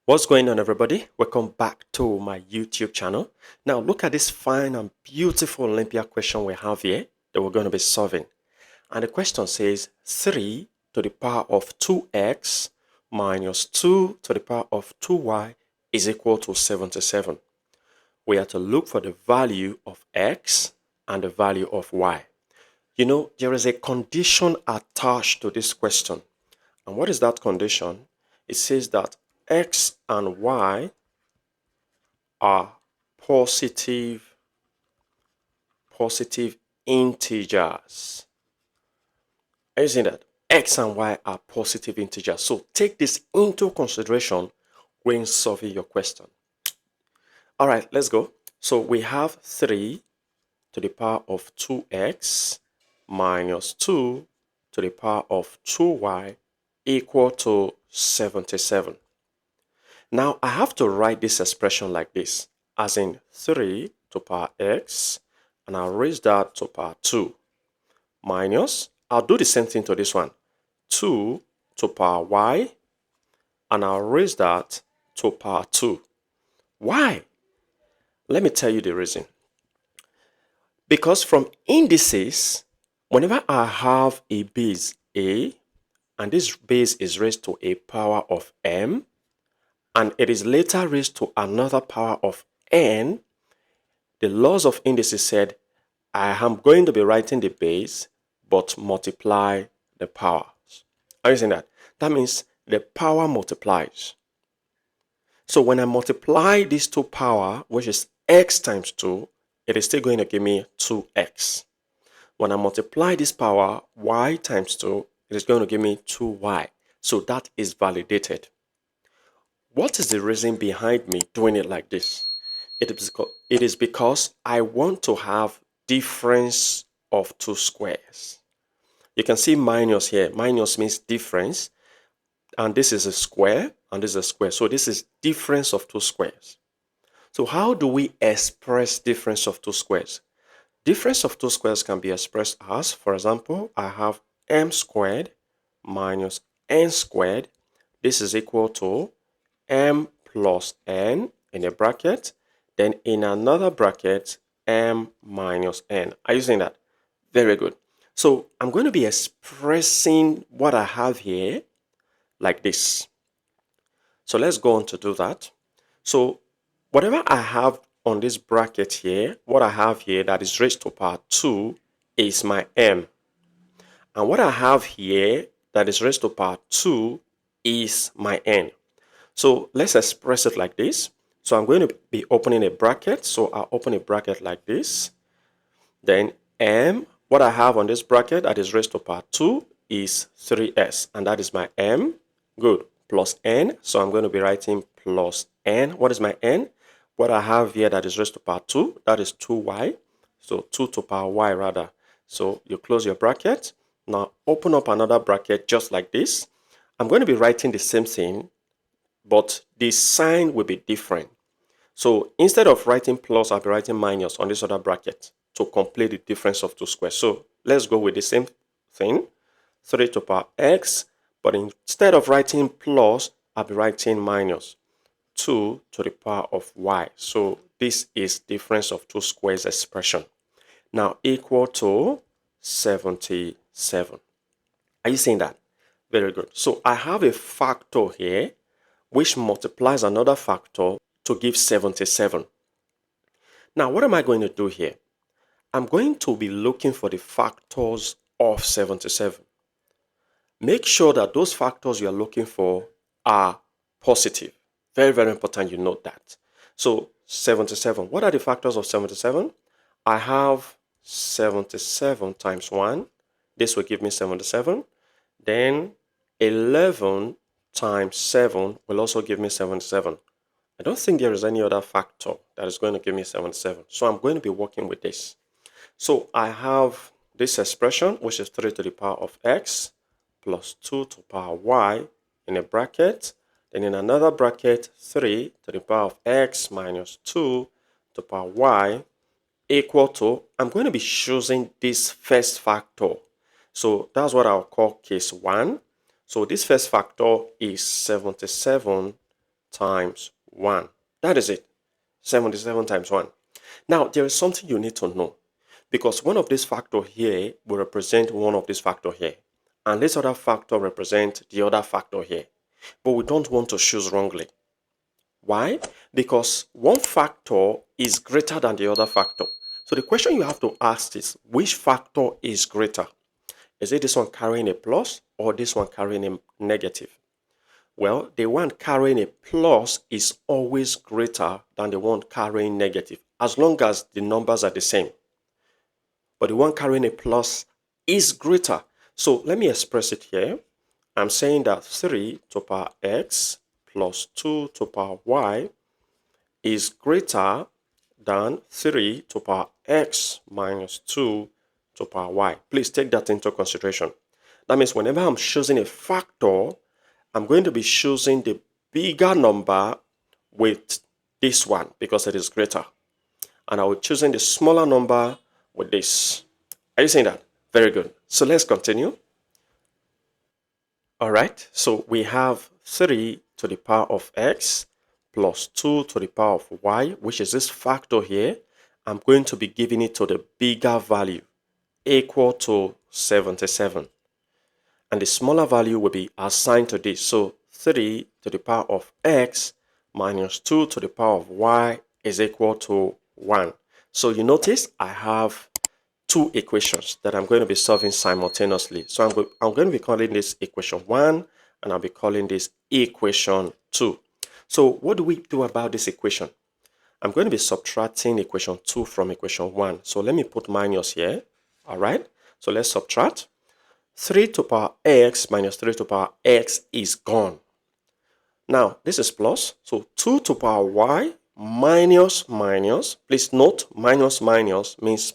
What's going on, everybody? Welcome back to my YouTube channel. Now look at this fine and beautiful Olympiad question we have here that we're going to be solving. And the question says 3 to the power of 2x minus 2 to the power of 2y is equal to 77. We have to look for the value of x and the value of y. You know, there is a condition attached to this question. And what is that condition? It says that x and y are positive integers. Are you seeing that? X and y are positive integers. So take this into consideration when solving your question. All right, let's go. So we have 3 to the power of 2x minus 2 to the power of 2y equal to 77. Now I have to write this expression like this, as in 3 to power x, and I'll raise that to power 2, minus, I'll do the same thing to this one, 2 to power y, and I'll raise that to power 2. Why? Let me tell you the reason. Because from indices, whenever I have a base a, and this base is raised to a power of m, and it is later raised to another power of n, the laws of indices said I am going to be writing the base but multiply the powers. Are you seeing that? That means the power multiplies. So when I multiply these two power, which is x times 2, it is still going to give me 2x. When I multiply this power, y times 2, it is going to give me 2y. So that is validated. What is the reason behind me doing it like this? It is because I want to have difference of two squares. You can see minus here. Minus means difference. And this is a square, and this is a square. So this is difference of two squares. So how do we express difference of two squares? Difference of two squares can be expressed as, for example, I have m squared minus n squared. This is equal to m plus n in a bracket, then in another bracket, m minus n. Are you seeing that? Very good. So I'm going to be expressing what I have here like this. So let's go on to do that. So whatever I have on this bracket here, what I have here that is raised to power 2 is my m. And what I have here that is raised to power 2 is my n. So let's express it like this. So I'm going to be opening a bracket. So I'll open a bracket like this. Then m, what I have on this bracket that is raised to power 2 is 3s. And that is my m. Good. Plus n. So I'm going to be writing plus n. What is my n? What I have here that is raised to power 2, that is 2y. So 2 to power y rather. So you close your bracket. Now open up another bracket just like this. I'm going to be writing the same thing, but the sign will be different. So instead of writing plus, I'll be writing minus on this other bracket to complete the difference of two squares. So let's go with the same thing, 3 to power x, but instead of writing plus, I'll be writing minus 2 to the power of y. So this is difference of two squares expression. Now equal to 77. Are you seeing that? Very good. So I have a factor here which multiplies another factor to give 77. Now, what am I going to do here? I'm going to be looking for the factors of 77. Make sure that those factors you are looking for are positive. Very, very important you note that. So 77, what are the factors of 77? I have 77 times 1. This will give me 77. Then 11 times 7 will also give me 77. I don't think there is any other factor that is going to give me 77. So I'm going to be working with this. So I have this expression, which is 3 to the power of x plus 2 to the power y in a bracket. Then in another bracket, 3 to the power of x minus 2 to the power y equal to, I'm going to be choosing this first factor. So that's what I'll call case 1. So this first factor is 77 times 1. That is it. 77 times 1. Now, there is something you need to know, because one of these factor here will represent one of this factor here, and this other factor represent the other factor here. But we don't want to choose wrongly. Why? Because one factor is greater than the other factor. So the question you have to ask is, which factor is greater? Is it this one carrying a plus or this one carrying a negative? Well, the one carrying a plus is always greater than the one carrying negative, as long as the numbers are the same. But the one carrying a plus is greater. So let me express it here. I'm saying that 3 to the power x plus 2 to the power y is greater than 3 to the power x minus 2 to the power y. Please take that into consideration. That means whenever I'm choosing a factor, I'm going to be choosing the bigger number with this one because it is greater. And I will be choosing the smaller number with this. Are you seeing that? Very good. So let's continue. All right. So we have 3 to the power of x plus 2 to the power of y, which is this factor here. I'm going to be giving it to the bigger value, equal to 77. And the smaller value will be assigned to this. So 3 to the power of x minus 2 to the power of y is equal to 1. So you notice I have two equations that I'm going to be solving simultaneously. So I'm going to be calling this equation 1 and I'll be calling this equation 2. So what do we do about this equation? I'm going to be subtracting equation 2 from equation 1. So let me put minus here. All right. So let's subtract. 3 to the power x minus 3 to the power x is gone. Now, this is plus. So 2 to the power y minus minus. Please note, minus minus means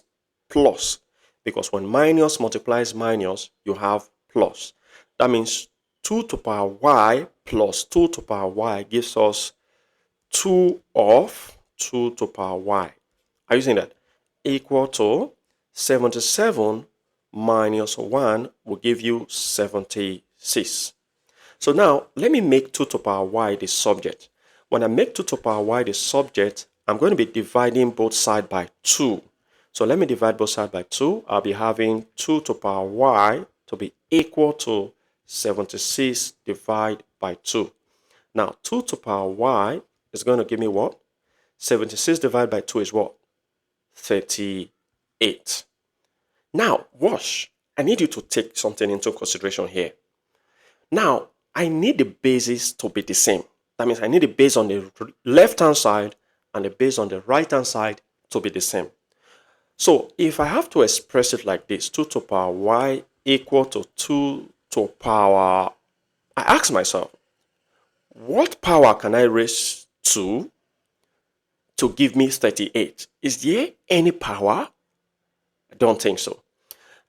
plus. Because when minus multiplies minus, you have plus. That means 2 to the power y plus 2 to the power y gives us 2 of 2 to the power y. Are you seeing that? Equal to 77 minus 1 will give you 76. So now, let me make 2 to the power y the subject. When I make 2 to the power y the subject, I'm going to be dividing both sides by 2. So let me divide both sides by 2. I'll be having 2 to the power y to be equal to 76 divided by 2. Now, 2 to the power y is going to give me what? 76 divided by 2 is what? 38. Now, watch. I need you to take something into consideration here. Now, I need the bases to be the same. That means I need the base on the left-hand side and the base on the right-hand side to be the same. So, if I have to express it like this, 2 to the power y equal to 2 to the power... I ask myself, what power can I raise to give me 38? Is there any power? I don't think so.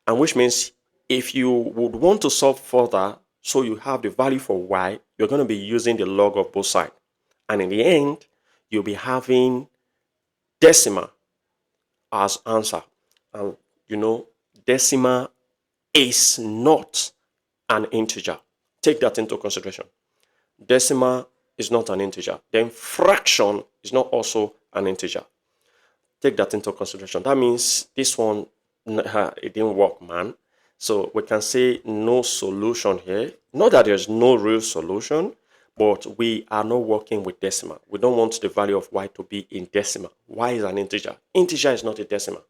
And which means if you would want to solve further so you have the value for y, you're going to be using the log of both sides. And in the end, you'll be having decimal as answer. And you know, decimal is not an integer. Take that into consideration. Decimal is not an integer. Then fraction is not also an integer. Take that into consideration. That means this one, it didn't work, man. So we can say no solution here. Not that there's no real solution, but we are not working with decimal. We don't want the value of y to be in decimal. Y is an integer. Integer is not a decimal.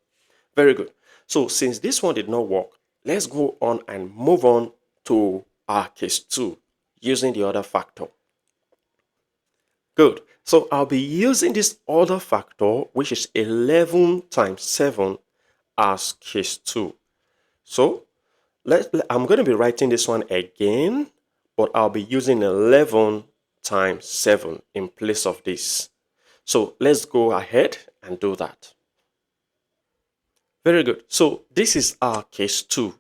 Very good. So since this one did not work, let's go on and move on to our case 2 using the other factor. Good. So I'll be using this other factor, which is 11 times 7 as case 2. So I'm going to be writing this one again, but I'll be using 11 times 7 in place of this. So let's go ahead and do that. Very good. So this is our case 2.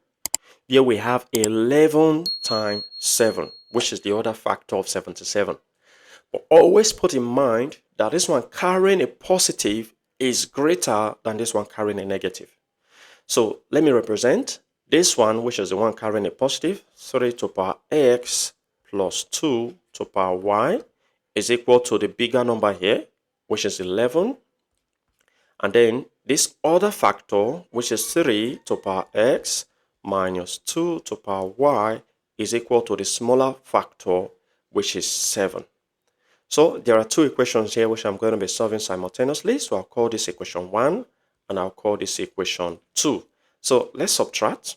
Here we have 11 times 7, which is the other factor of 77. But always put in mind that this one carrying a positive is greater than this one carrying a negative. So let me represent this one, which is the one carrying a positive, 3 to the power x plus 2 to the power y is equal to the bigger number here, which is 11. And then this other factor, which is 3 to the power x minus 2 to the power y, is equal to the smaller factor, which is 7. So there are two equations here which I'm going to be solving simultaneously. So I'll call this equation 1 and I'll call this equation 2. So let's subtract.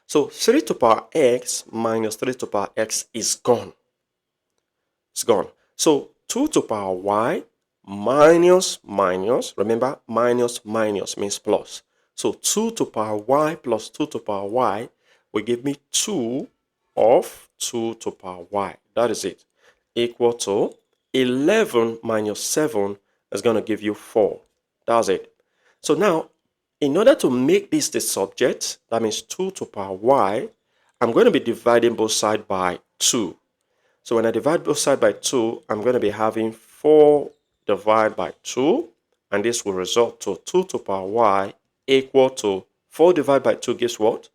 So 3 to the power x minus 3 to the power x is gone. It's gone. So 2 to the power y minus, remember minus means plus. So 2 to the power y plus 2 to the power y will give me 2 of 2 to the power y. That is it. Equal to 11 minus 7 is going to give you 4. That's it. So now, in order to make this the subject, that means 2 to the power y, I'm going to be dividing both sides by 2. So when I divide both sides by 2, I'm going to be having 4 divided by 2, and this will result to 2 to the power y equal to 4 divided by 2 gives what?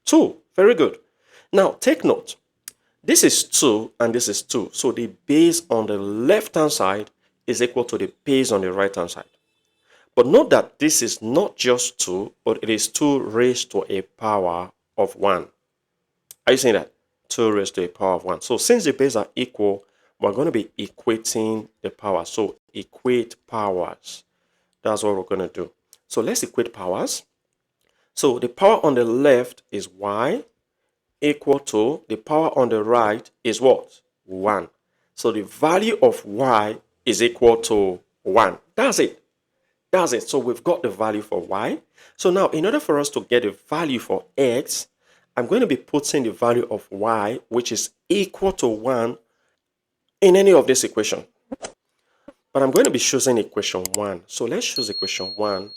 2. Very good. Now, take note. This is 2 and this is 2. So the base on the left-hand side is equal to the base on the right-hand side. But note that this is not just 2, but it is 2 raised to a power of 1. Are you seeing that? 2 raised to a power of 1. So since the bases are equal, we're going to be equating the power. So equate powers. That's what we're going to do. So let's equate powers. So the power on the left is y equal to the power on the right is what? 1. So the value of y is equal to 1. That's it. That's it. So we've got the value for y. So now in order for us to get the value for x, I'm going to be putting the value of y, which is equal to 1, in any of this equation. But I'm going to be choosing equation 1. So let's choose equation 1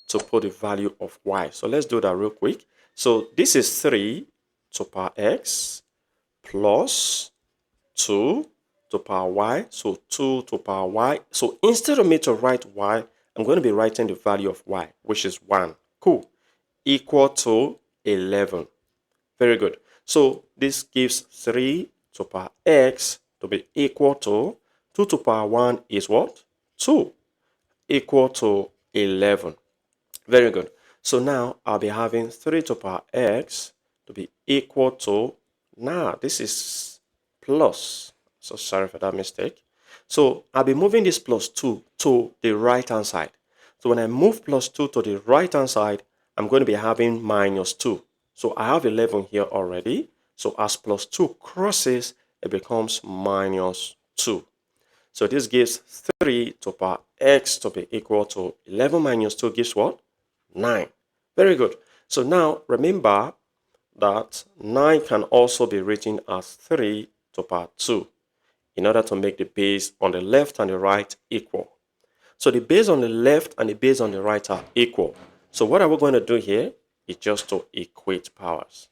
to put the value of y. So let's do that real quick. So this is 3 to the power x plus 2 to the power y. So 2 to the power y. So instead of me to write y, I'm going to be writing the value of y, which is 1. Cool. Equal to 11. Very good. So this gives 3 to the power x to be equal to 2 to the power 1 is what? 2. Equal to 11. Very good. So now I'll be having 3 to the power x to be equal to, now this is plus. So sorry for that mistake. So I'll be moving this plus 2 to the right hand side. So when I move plus 2 to the right hand side, I'm going to be having minus 2. So I have 11 here already. So as plus 2 crosses, it becomes minus 2. So this gives 3 to the power x to be equal to 11 minus 2 gives what? 9. Very good. So now remember that 9 can also be written as 3 to the power 2 in order to make the base on the left and the right equal. So the base on the left and the base on the right are equal. So what are we going to do here? It's just to equate powers.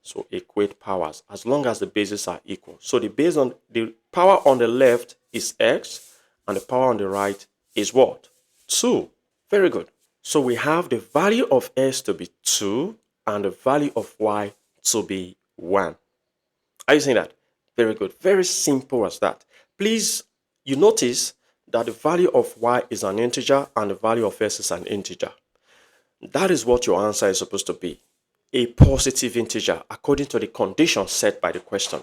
So equate powers as long as the bases are equal. So the base on the power on the left is x and the power on the right is what? 2. Very good. So we have the value of x to be 2 and the value of y to be 1. Are you seeing that? Very good. Very simple as that. Please, you notice that the value of y is an integer and the value of x is an integer. That is what your answer is supposed to be. A positive integer according to the condition set by the question.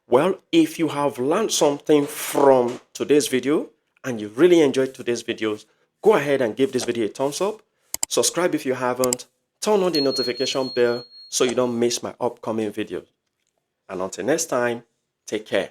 Well, if you have learned something from today's video and you really enjoyed today's videos, go ahead and give this video a thumbs up. Subscribe if you haven't. Turn on the notification bell so you don't miss my upcoming videos. And until next time, take care.